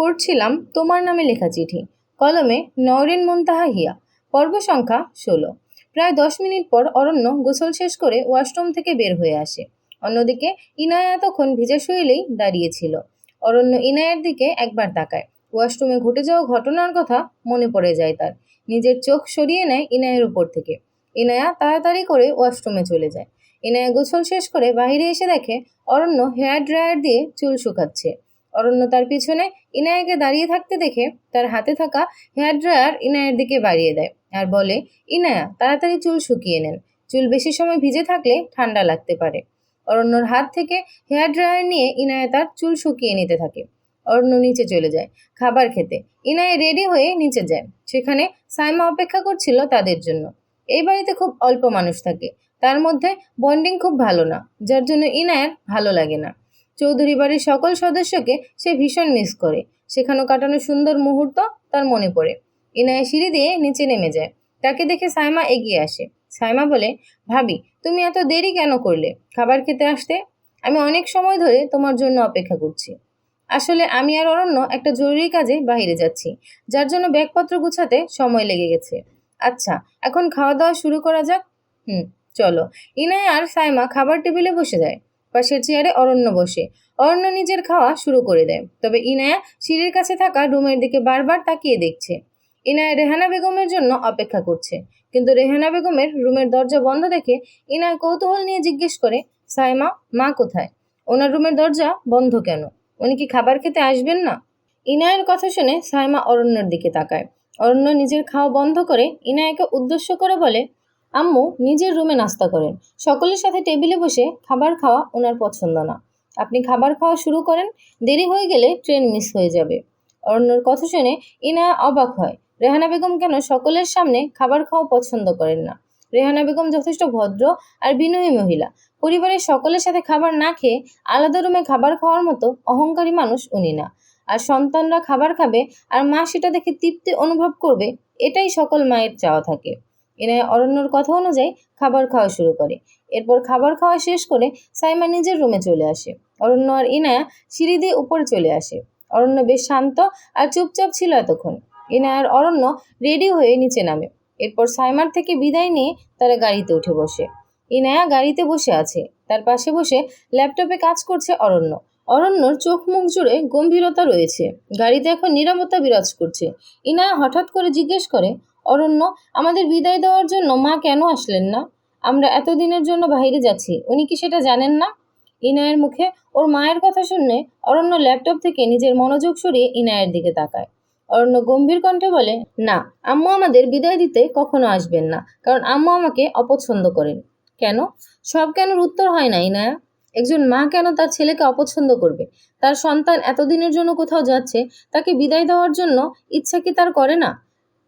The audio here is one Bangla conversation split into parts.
পড়ছিলাম তোমার নামে লেখা চিঠি, কলমে নওরিন মুনতাহা হিয়া। পর্ব সংখ্যা 16। প্রায় 10 মিনিট পর অরণ্য গোসল শেষ করে ওয়াশরুম থেকে বের হয়ে আসে। অন্যদিকে ইনায়া তখন ভিজা শরীরেই দাঁড়িয়েছিল। অরণ্য ইনায়ের দিকে একবার তাকায়। ওয়াশরুমে ঘটে যাওয়া ঘটনার কথা মনে পড়ে যায় তার। নিজের চোখ সরিয়ে নেয় ইনায়ের উপর থেকে। ইনায়া তাড়াতাড়ি করে ওয়াশরুমে চলে যায়। ইনায়া গোসল শেষ করে বাইরে এসে দেখে অরণ্য হেয়ার ড্রায়ার দিয়ে চুল শুকাচ্ছে। অরণ্য তার পিছনে ইনায়াকে দাঁড়িয়ে থাকতে দেখে তার হাতে থাকা হেয়ার ড্রায়ার ইনায়ের দিকে বাড়িয়ে দেয় আর বলে, ইনায়া তাড়াতাড়ি চুল শুকিয়ে নেন, চুল বেশি সময় ভিজে থাকলে ঠান্ডা লাগতে পারে। অরণ্যর হাত থেকে হেয়ার ড্রায়ার নিয়ে ইনায়া তার চুল শুকিয়ে নিতে থাকে। অরণ্য নিচে চলে যায় খাবার খেতে। ইনায়া রেডি হয়ে নিচে যায়। সেখানে সাইমা অপেক্ষা করছিল তাদের জন্য। এই বাড়িতে খুব অল্প মানুষ থাকে, তার মধ্যে বন্ডিং খুব ভালো না, যার জন্য ইনায়ার ভালো লাগে না। চৌধুরী বাড়ির সকল সদস্যকে সে ভীষণ মিস করে। সেখানে কাটানো সুন্দর মুহূর্ত তার মনে পড়ে। ইনায়া সিঁড়ি দিয়ে নিচে নেমে যায়। তাকে দেখে সাইমা এগিয়ে আসে। সাইমা বলে, ভাবি তুমি এত দেরি কেন করলে খাবার খেতে আসতে? আমি অনেক সময় ধরে তোমার জন্য অপেক্ষা করছি। আসলে আমি আর অরণ্য একটা জরুরি কাজে বাইরে যাচ্ছি, যার জন্য ব্যাগপত্র গুছাতে সময় লেগে গেছে। আচ্ছা, এখন খাওয়া দাওয়া শুরু করা যাক। চলো। ইনায়া আর সাইমা খাবার টেবিলে বসে যায়। পাশের চেয়ারে অরণ্য বসে। অরণ্য নিজের খাওয়া শুরু করে দেয়, তবে ইনায়া সিঁড়ির কাছে থাকা রুমের দিকে বারবার তাকিয়ে দেখছে। ইনায়া রেহানা বেগমের জন্য অপেক্ষা করছে, কিন্তু রেহানা বেগমের রুমের দরজা বন্ধ দেখে ইনায়া কৌতূহল নিয়ে জিজ্ঞেস করে, সাইমা, মা কোথায়? ওনার রুমের দরজা বন্ধ কেন? উনি কি খাবার খেতে আসবেন না? ইনায়ের কথা শুনে সাইমা অরণ্যর দিকে তাকায়। অরণ্য নিজের খাওয়া বন্ধ করে ইনায়াকে উদ্দেশ্য করে বলে, আম্মু নিজের রুমে নাস্তা করেন, সকলের সাথে টেবিলে বসে খাবার খাওয়া ওনার পছন্দ না। আপনি খাবার খাওয়া শুরু করেন, দেরি হয়ে গেলে ট্রেন মিস হয়ে যাবে। অরণ্যর কথা শুনে ইনায়া অবাক হয়। রেহানা বেগম কেন সকলের সামনে খাবার খাওয়া পছন্দ করেন না? রেহানা বেগম যথেষ্ট ভদ্র আর বিনয়ী মহিলা। পরিবারের সকলের সাথে খাবার না খেয়ে আলাদা রুমে খাবার খাওয়ার মতো অহংকারী মানুষ উনি না। আর সন্তানরা খাবার খাবে আর মা সেটা দেখে তৃপ্তি অনুভব করবে, এটাই সকল মায়ের চাওয়া থাকে। ইনায়া অরণ্যর কথা অনুযায়ী খাবার খাওয়া শুরু করে। এরপর খাবার খাওয়া শেষ করে সাইমা নিজের রুমে চলে আসে। অরণ্য আর ইনায়া সিঁড়ি দিয়ে উপরে চলে আসে। অরণ্য বেশ শান্ত আর চুপচাপ ছিল এতক্ষণ। ইনায়া আর অরণ্য রেডি হয়ে নিচে নামে। এরপর সাইমার থেকে বিদায় নিয়ে তারা গাড়িতে উঠে বসে। ইনায়া গাড়িতে বসে আছে, তার পাশে বসে ল্যাপটপে কাজ করছে অরণ্য। অরণ্যর চোখ মুখ জুড়ে গম্ভীরতা রয়েছে। গাড়িতে এখন নীরবতা বিরাজ করছে। ইনায়া হঠাৎ করে জিজ্ঞেস করে, অরণ্য, আমাদের বিদায় দেওয়ার জন্য মা কেন আসলেন না? আমরা এতদিনের জন্য বাইরে যাচ্ছি, উনি কি সেটা জানেন না? ইনায়ের মুখে ওর মায়ের কথা শুনে অরণ্য ল্যাপটপ থেকে নিজের মনোযোগ সরিয়ে ইনায়ের দিকে তাকায়। অরণ্য গম্ভীর কণ্ঠে বলে, না, আম্মু আমাদের বিদায় দিতে কখনো আসবেন না, কারণ আম্মু আমাকে অপছন্দ করেন। কেন? সব কেনর উত্তর হয় না ইনায়া। একজন মা কেন তার ছেলেকে অপছন্দ করবে? তার সন্তান এতদিনের জন্য কোথাও যাচ্ছে, তাকে বিদায় দেওয়ার জন্য ইচ্ছা কি তার করে না?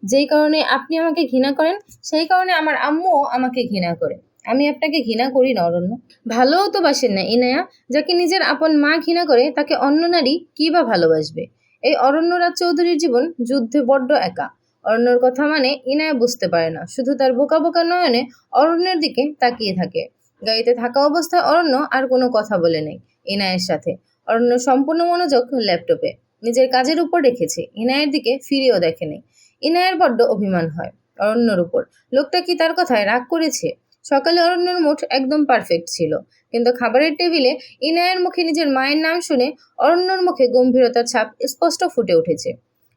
যেই কারণে আপনি আমাকে ঘৃণা করেন, সেই কারণে আমার আম্মুও আমাকে ঘৃণা করে। আমি আপনাকে ঘৃণা করি না অরণ্য। ভালোও তো বাসেন না ইনায়া। যাকে নিজের আপন মা ঘৃণা করে তাকে অন্য নারী কি বা ভালোবাসবে? এই অরণ্যরাজ চৌধুরীর জীবন যুদ্ধে বড্ড একা। অরণ্যর কথা মানে ইনায়া বুঝতে পারে না, শুধু তার বোকা বোকা নয়নে অরণ্যের দিকে তাকিয়ে থাকে। গাড়িতে থাকা অবস্থায় অরণ্য আর কোনো কথা বলে নেই ইনায়ের সাথে। অরণ্য সম্পূর্ণ মনোযোগ ল্যাপটপে নিজের কাজের উপর রেখেছে, ইনায়ের দিকে ফিরেও দেখেনি। ইনায়ের বড্ড অভিমান হয় অরণ্যর উপর। লোকটা কি তার কথায় রাগ করেছে? সকালে অরণ্যর মুড একদম পারফেক্ট ছিল, কিন্তু খাবারের টেবিলে ইনায়ের মুখে নিজের মায়ের নাম শুনে অরণ্যর মুখে গম্ভীরতার ছাপ স্পষ্ট ফুটে উঠেছে।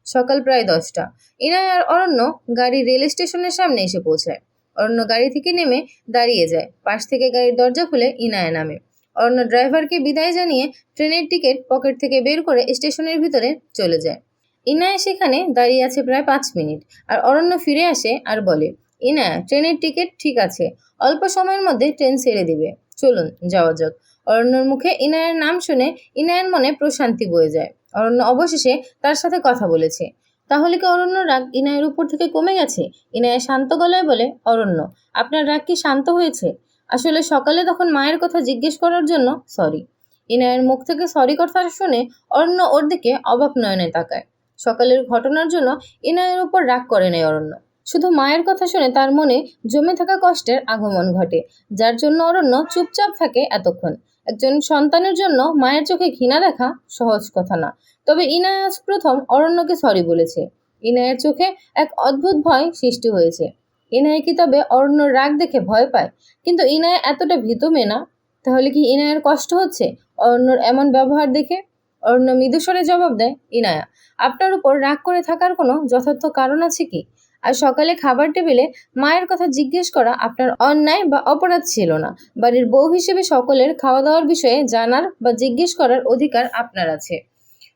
সকাল প্রায় 10টা। ইনায় আর অরণ্য গাড়ি রেল স্টেশনের সামনে এসে পৌঁছায়। অরণ্য গাড়ি থেকে নেমে দাঁড়িয়ে যায়। পাশ থেকে গাড়ির দরজা খুলে ইনায়া নামে। অরণ্য ড্রাইভারকে বিদায় জানিয়ে ট্রেনের টিকিট পকেট থেকে বের করে স্টেশনের ভিতরে চলে যায়। ইনায়া সেখানে দাঁড়িয়ে আছে প্রায় 5 মিনিট, আর অরণ্য ফিরে আসে আর বলে, ইনায়া, ট্রেনের টিকিট ঠিক আছে, অল্প সময়ের মধ্যে ট্রেন ছেড়ে দিবে, চলুন যাওয়া যাক। অরণ্যর মুখে ইনায়ের নাম শুনে ইনায়ের মনে প্রশান্তি বয়ে যায়। অরণ্য অবশেষে তার সাথে কথা বলেছে। তাহলে কি অরণ্য রাগ ইনায়ের উপর থেকে কমে গেছে? ইনায়া শান্ত গলায় বলে, অরণ্য, আপনার রাগ কি শান্ত হয়েছে? আসলে সকালে তখন মায়ের কথা জিজ্ঞেস করার জন্য সরি। ইনায়ের মুখ থেকে সরি কথা শুনে অরণ্য ওর দিকে অবাক নয়নে তাকায়। সকালের ঘটনার জন্য ইনায়ের উপর রাগ করে নেয় অরণ্য। শুধু মায়ের কথা শুনে তার মনে জমে থাকা কষ্টের আগমন ঘটে, যার জন্য অরণ্য চুপচাপ থাকে এতক্ষণ। একজন সন্তানের জন্য মায়ের চোখে ঘৃণা দেখা সহজ কথা না। তবে ইনায়া আজ প্রথম অরণ্যকে সরি বলেছে। ইনায়ের চোখে এক অদ্ভুত ভয় সৃষ্টি হয়েছে। ইনায়া কি তবে অরণ্যর রাগ দেখে ভয় পায়? কিন্তু ইনায়া এতটা ভীত মেয়ে না। তাহলে কি ইনায়ার কষ্ট হচ্ছে অরণ্যর এমন ব্যবহার দেখে? অরণ্য মৃদুস্বরে জবাব দেয়, ইনায়া, আপনার উপর রাগ করে থাকার কোনো যথার্থ কারণ আছে কি? আর সকালে খাবার টেবিলে মায়ের কথা জিজ্ঞেস করা আপনার অন্যায় বা অপরাধ ছিল না। বাড়ির বউ হিসেবে সকলের খাওয়া দাওয়ার বিষয়ে জানার বা জিজ্ঞেস করার অধিকার আপনার আছে।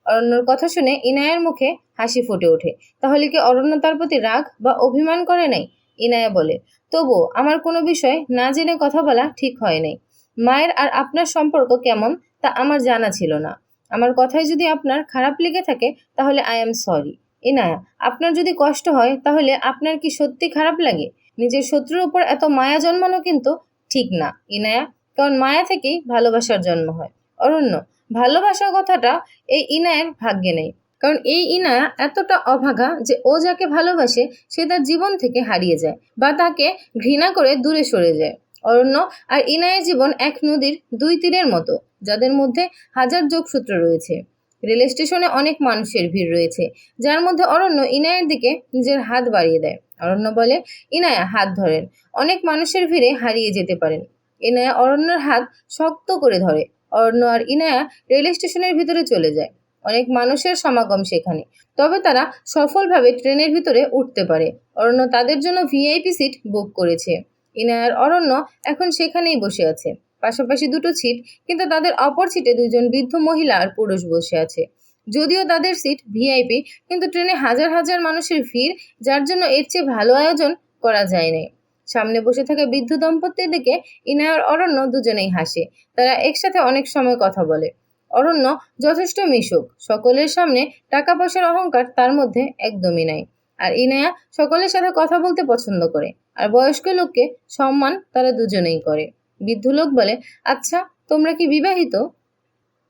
অরণ্যর কথা শুনে ইনায়ের মুখে হাসি ফুটে ওঠে। তাহলে কি অরণ্য তার প্রতি রাগ বা অভিমান করে নাই? ইনায়া বলে, তবুও আমার কোনো বিষয় না জেনে কথা বলা ঠিক হয় নাই। মায়ের আর আপনার সম্পর্ক কেমন তা আমার জানা ছিল না। আমার কথায় যদি আপনার খারাপ লেগে থাকে তাহলে আই এম সরি। ইনায়া, আপনার যদি কষ্ট হয় তাহলে আপনার কি সত্যি খারাপ লাগে? নিজের শত্রুর উপর এত মায়া জন্মানো কিন্তু ঠিক না ইনায়া, কারণ মায়া থেকেই ভালোবাসার জন্ম হয়। অরণ্য, ভালোবাসার কথাটা এই ইনায়ের ভাগ্যে নেই। কারণ এই ইনায়া এতটা অভাগা যে ও যাকে ভালোবাসে সে তার জীবন থেকে হারিয়ে যায় বা তাকে ঘৃণা করে দূরে সরে যায়। অরণ্য আর ইনায়ের জীবন এক নদীর দুই তীরের মতো, যাদের মধ্যে হাজার যোগসূত্র রয়েছে। রেল স্টেশনে অনেক মানুষের ভিড় রয়েছে, যার মধ্যে অরণ্য ইনায়ের দিকে নিজের হাত বাড়িয়ে দেয়। অরণ্য বলে, ইনায়া, হাত ধরেন, অনেক মানুষের ভিড়ে হারিয়ে যেতে পারেন। ইনায়া অরণ্যের হাত শক্ত করে ধরে। অরণ্য আর ইনায়া রেল স্টেশনের ভিতরে চলে যায়। অনেক মানুষের সমাগম সেখানে, তবে তারা সফলভাবে ট্রেনের ভিতরে উঠতে পারে। অরণ্য তাদের জন্য ভিআইপি সিট বুক করেছে। ইনায়ার অরণ্য এখন সেখানেই বসে আছে, পাশাপাশি দুটো সিট, কিন্তু তাদের অপর সিটে দুজন বৃদ্ধ মহিলা আর পুরুষ বসে আছে। যদিও তাদের সিট ভিআইপি, কিন্তু ট্রেনে হাজার হাজার মানুষের ভিড়, যার জন্য এর চেয়ে ভালো আয়োজন করা যায় নাই। সামনে বসে থাকা বৃদ্ধ দম্পতির দিকে ইনায়ার অরণ্য দুজনেই হাসে। তারা একসাথে অনেক সময় কথা বলে। অরণ্য যথেষ্ট মিশুক, সকলের সামনে টাকা পয়সার অহংকার তার মধ্যে একদমই নাই। আর ইনায়া সকলের সাথে কথা বলতে পছন্দ করে, আর বয়স্ক লোককে সম্মান তারা দুজনেই করে। বৃদ্ধ লোক বলে, আচ্ছা, তোমরা কি বিবাহিত?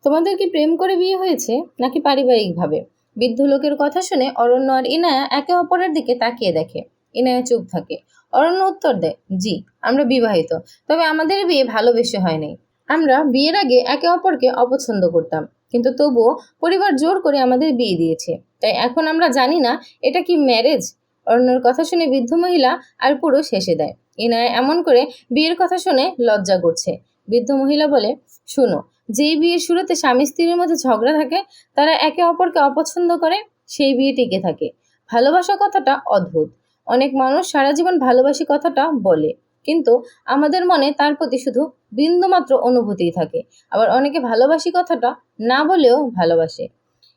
তোমাদের কি প্রেম করে বিয়ে হয়েছে নাকি পারিবারিকভাবে? বৃদ্ধ লোকের কথা শুনে অরণ্য আর ইনায়া একে অপরের দিকে তাকিয়ে দেখে। ইনায়া চুপ থাকে। অরণ্য উত্তর দেয়, জি, আমরা বিবাহিত, তবে আমাদের বিয়ে ভালোবেসে হয়নি। আমরা বিয়ের আগে একে অপরকে অপছন্দ করতাম, কিন্তু তবুও পরিবার জোর করে আমাদের বিয়ে দিয়েছে। তাই এখন আমরা জানি না এটা কি ম্যারেজ। অরণ্যর কথা শুনে বৃদ্ধ মহিলা আর পুরুষ হেসে দেয়। ইনায়া এমন করে বিয়ের কথা শুনে লজ্জা করছে। বৃদ্ধ মহিলা বলে, শুনো, যেই বিয়ের শুরুতে স্বামী স্ত্রীর মধ্যে ঝগড়া থাকে, তারা একে অপরকে অপছন্দ করে, সেই বিয়ে টিকে থাকে। ভালোবাসা কথাটা অদ্ভুত। অনেক মানুষ সারা জীবন ভালোবাসি কথাটা বলে, কিন্তু আমাদের মনে তার প্রতি শুধু বিন্দুমাত্র অনুভূতিই থাকে। আবার অনেকে ভালোবাসি কথাটা না বলেও ভালোবাসে।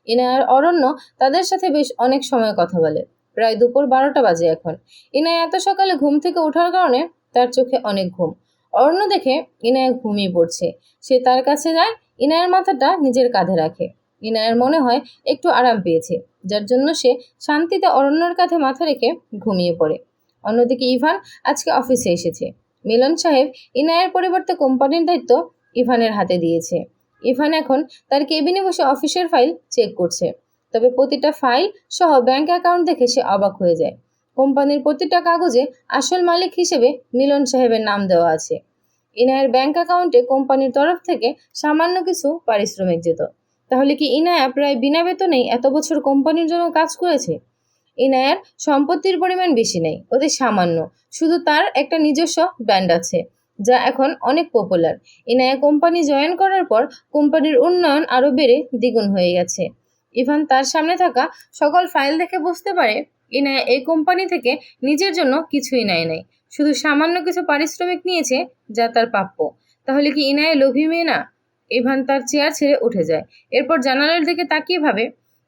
ইনায়ার অরণ্য তাদের সাথে বেশ অনেক সময় কথা বলে। প্রায় দুপুর 12টা বাজে এখন। ইনায়া এত সকালে ঘুম থেকে ওঠার কারণে তার চোখে অনেক ঘুম। অরণ্য দেখে ইনায়া ঘুমিয়ে পড়ছে। সে তার কাছে যায়, ইনায়ার মাথাটা নিজের কাঁধে রাখে। ইনায়ার মনে হয় একটু আরাম পেয়েছে, যার জন্য সে শান্তিতে অরণ্যর কাঁধে মাথা রেখে ঘুমিয়ে পড়ে। অন্যদিকে ইভান আজকে অফিসে এসেছে। মিলন সাহেব ইনায়ের পরিবর্তে কোম্পানির দায়িত্ব ইভানের হাতে দিয়েছে। ইভান এখন তার কেবিনে বসে অফিসের ফাইল চেক করছে। তবে প্রতিটা ফাইল সহ ব্যাংক অ্যাকাউন্ট দেখে সে অবাক হয়ে যায়। কোম্পানির প্রতিটা কাগজে আসল মালিক হিসেবে মিলন সাহেবের নাম দেওয়া আছে। ইনায়ের ব্যাংক অ্যাকাউন্টে কোম্পানির তরফ থেকে সামান্য কিছু পারিশ্রমিক যেত। তাহলে কি ইনায়া প্রায় বিনা বেতনেই এত বছর কোম্পানির জন্য কাজ করেছে? ইনায়ার সম্পত্তির পরিমাণ বেশি নেই, ওদের সামান্য। শুধু তার একটা নিজস্ব ব্র্যান্ড আছে, যা এখন অনেক পপুলার। ইনায়া কোম্পানি জয়েন করার পর কোম্পানির উন্নয়ন আরও বেড়ে দ্বিগুণ হয়ে গেছে। ইভান তার সামনে থাকা সকল ফাইল দেখে বুঝতে পারে ইনায়া এই কোম্পানি থেকে নিজের জন্য কিছুই নেয় নাই, শুধু সামান্য কিছু পারিশ্রমিক নিয়েছে, যা তার প্রাপ্য। তাহলে কি ইনায়া লোভী মেয়ে না? ইভান তার চেয়ার ছেড়ে উঠে যায়। এরপর জানালার দিকে তাকিয়ে ভাবে,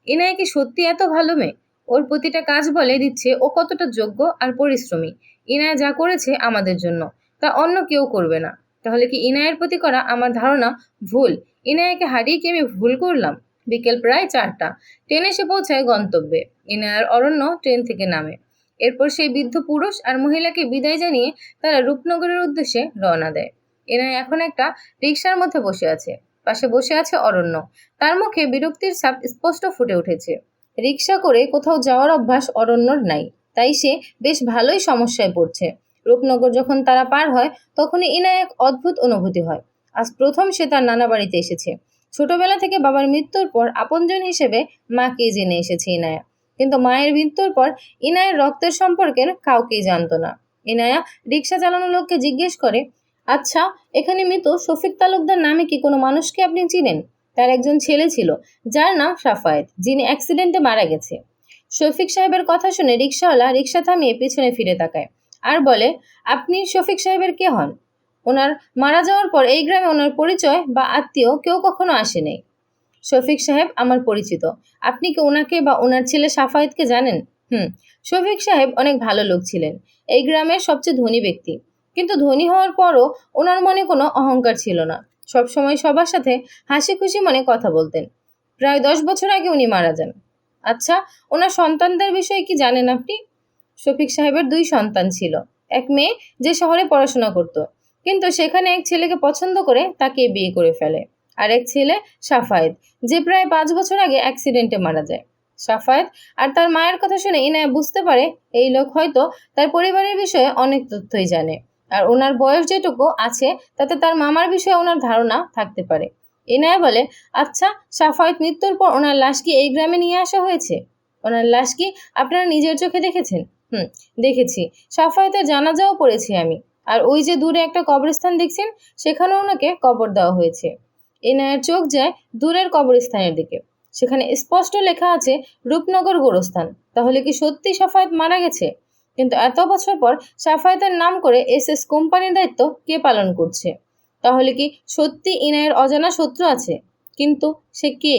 ইনায়া কি সত্যি এত ভালো মেয়ে? ওর প্রতিটা কাজ বলে দিচ্ছে ও কতটা যোগ্য আর পরিশ্রমী। ইনায়া যা করেছে আমাদের জন্য, তা অন্য কেউ করবে না। তাহলে কি ইনায়ের প্রতি করা আমার ধারণা ভুল? ইনায়াকে হারিয়ে কি আমি ভুল করলাম? বিকেল প্রায় 4টা। ট্রেন এসে পৌঁছায় গন্তব্যে। ইনায়ার অরণ্য ট্রেন থেকে নামে। এরপর সেই বৃদ্ধ পুরুষ আর মহিলাকে বিদায় জানিয়ে তারা রূপনগরের উদ্দেশ্যে রওনা দেয়। ইনায়া এখন একটা রিকশার মধ্যে বসে আছে। পাশে বসে আছে অরণ্য। তার মুখে বিরক্তির ছাপ স্পষ্ট ফুটে উঠেছে। রিকশা করে কোথাও যাওয়ার অভ্যাস অরণ্যর নাই, তাই সে বেশ ভালোই সমস্যায় পড়ছে। রূপনগর যখন তারা পার হয় তখনই ইনায়া এক অদ্ভুত অনুভূতি হয়। আজ প্রথম সে তার নানা বাড়িতে এসেছে। ছোটবেলা থেকে বাবার মৃত্যুর পর আপনজন হিসেবে মাকেই জেনে এসেছে ইনায়া, কিন্তু মায়ের মৃত্যুর পর ইনায়ের রক্তের সম্পর্কের কাউকেই জানতো না। ইনায়া রিক্সা চালানো লোককে জিজ্ঞেস করে, আচ্ছা, এখানে মৃত শফিক তালুকদার নামে কি কোনো মানুষকে আপনি চিনেন? তার একজন ছেলে ছিল যার নাম সাফায়েত, যিনি অ্যাক্সিডেন্টে মারা গেছে। শফিক সাহেবের কথা শুনে রিক্সাওয়ালা রিক্সা থামিয়ে পিছনে ফিরে তাকায় আর বলে, আপনি শফিক সাহেবের কে হন? ওনার মারা যাওয়ার পর এই গ্রামে ওনার পরিচয় বা আত্মীয় কেউ কখনো আসেনি। শফিক সাহেব আমার পরিচিত। আপনি কি ওনাকে বা ওনার ছেলে সাফায়েতকে জানেন? শফিক সাহেব অনেক ভালো লোক ছিলেন, এই গ্রামের সবচেয়ে ধনী ব্যক্তি। কিন্তু ধনী হওয়ার পরও ওনার মনে কোনো অহংকার ছিল না। সবসময় সবার সাথে হাসি খুশি মনে কথা বলতেন। প্রায় 10 বছর আগে উনি মারা যান। আচ্ছা, ওনার সন্তানদের বিষয়ে কি জানেন আপনি? শফিক সাহেবের 2 সন্তান ছিল। এক মেয়ে যে শহরে পড়াশোনা করত, কিন্তু সেখানে এক ছেলেকে পছন্দ করে তাকে বিয়ে করে ফেলে। আর এক ছেলে সাফায়েত, যে প্রায় 5 বছর আগে অ্যাক্সিডেন্টে মারা যায়। সাফায়েত আর তার মায়ের কথা শুনে ইনায়া বুঝতে পারে এই লোক হয়তো তার পরিবারের বিষয়ে অনেক তথ্যই জানে, আর ওনার বয়স যেটুকু আছে তাতে তার মামার বিষয়ে ওনার ধারণা থাকতে পারে। ইনায়া বলে, আচ্ছা, সাফায়েত মৃত্যুর পর ওনার লাশ কি এই গ্রামে নিয়ে আসা হয়েছে? ওনার লাশ কি আপনারা নিজের চোখে দেখেছেন? দেখেছি। সাফায়েতের জানাজাও পড়েছি আমি। আর ওই যে দূরে একটা কবরস্থান দেখছেন, সেখানেও ওনাকে কবর দেওয়া হয়েছে। এনায়ের চোখ যায় দূরের কবরস্থানের দিকে। সেখানে স্পষ্ট লেখা আছে রূপনগর গোরস্থান। তাহলে কি সত্যি সাফায়েত মারা গেছে? কিন্তু এত বছর পর সাফায়েতের নাম করে এসএস কোম্পানির দায়িত্ব কে পালন করছে? তাহলে কি সত্যি ইনায়ের অজানা শত্রু আছে? কিন্তু সে কে?